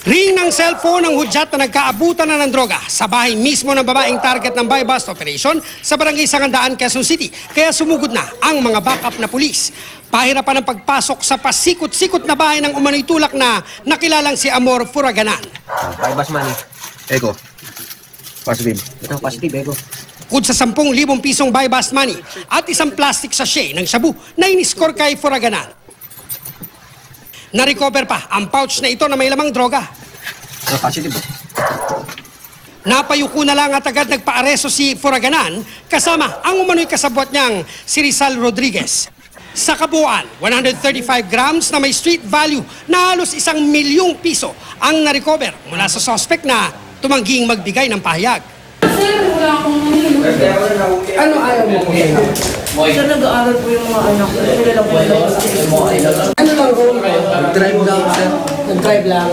Ring ng cellphone ng hudyat na nagkaabutan na ng droga sa bahay mismo ng babaeng target ng buy-bust operation sa Barangay Sangandaan, Quezon City. Kaya sumugod na ang mga backup na pulis. Pahirapan ang pagpasok sa pasikot-sikot na bahay ng umano'y tulak na nakilalang si Amor Furaganan. Buy-bust money. Ego. Positive. Ito, positive, Ego. Bukod sa 10,000 pisong buy-bust money at isang plastic sachet ng shabu na in-score kay Furaganan. Na-recover pa ang pouch na ito na may lamang droga. Positive. Napayuko na lang at agad nagpaaresto si Furaganan kasama ang umano'y kasabwat niyang si Rizal Rodriguez. Sa kabuuan, 135 grams na may street value na halos 1,000,000 piso ang na-recover mula sa suspect na tumangging magbigay ng pahayag. Sir, wala akong Ano ayaw mo po? Sir, nag-aaral po yung mga anak ko. Sila lang po Ano lang po? Nag-drive lang, sir. Nag-drive lang.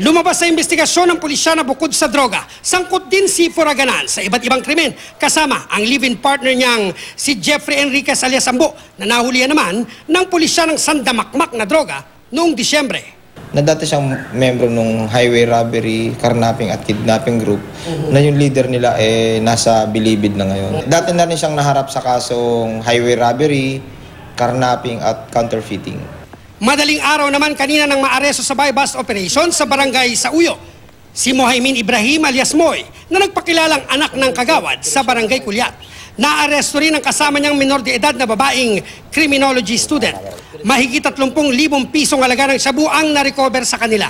Lumabas sa investigasyon ng pulisya na bukod sa droga, sangkot din si Furaganan sa iba't ibang krimen kasama ang live-in partner niyang si Jeffrey Enriquez alias Ambo na nahulihan naman ng pulisya ng sandamakmak na droga noong Disyembre. Na dati siyang membro ng highway robbery, carnapping at kidnapping group na yung leader nila nasa bilibid na ngayon. Dati na rin siyang naharap sa kasong highway robbery, carnapping at counterfeiting. Madaling araw naman kanina nang maaresto sa buy-bust operation sa barangay Sauyo, si Mohaimin Ibrahim alias Moy na nagpakilalang anak ng kagawad sa barangay Kulyat. Naaresto rin ang kasama niyang minor de edad na babaeng criminology student. Mahigit 30,000 pisong halaga ng shabu ang na-recover sa kanila.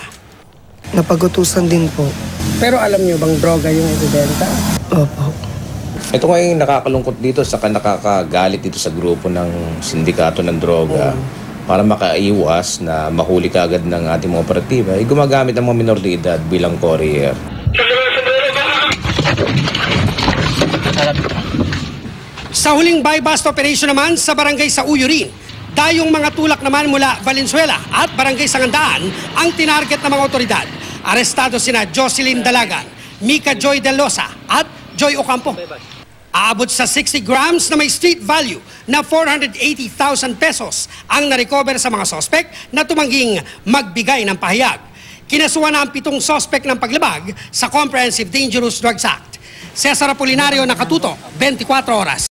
Napagutusan din po. Pero alam niyo bang droga yung ibibenta? Opo. Ito nga yung nakakalungkot dito, saka nakakagalit dito sa grupo ng sindikato ng droga. Para makaiwas na mahuli kaagad ng ating mga operatiba, ay gumagamit ang mga minor de edad bilang courier. Sa huling buy-bust operation naman sa barangay Sauyo rin, dayong mga tulak naman mula Valenzuela at barangay Sangandaan ang tinarget ng mga otoridad. Arestado sina Jocelyn Dalagan, Mika Joy Delosa at Joy Ocampo. Aabot sa 60 grams na may street value na 480,000 pesos ang na-recover sa mga sospek na tumangging magbigay ng pahayag. Kinasuhan na ang 7 sospek ng paglabag sa Comprehensive Dangerous Drugs Act. Cesar Apolinario, Nakatuto, 24 Oras.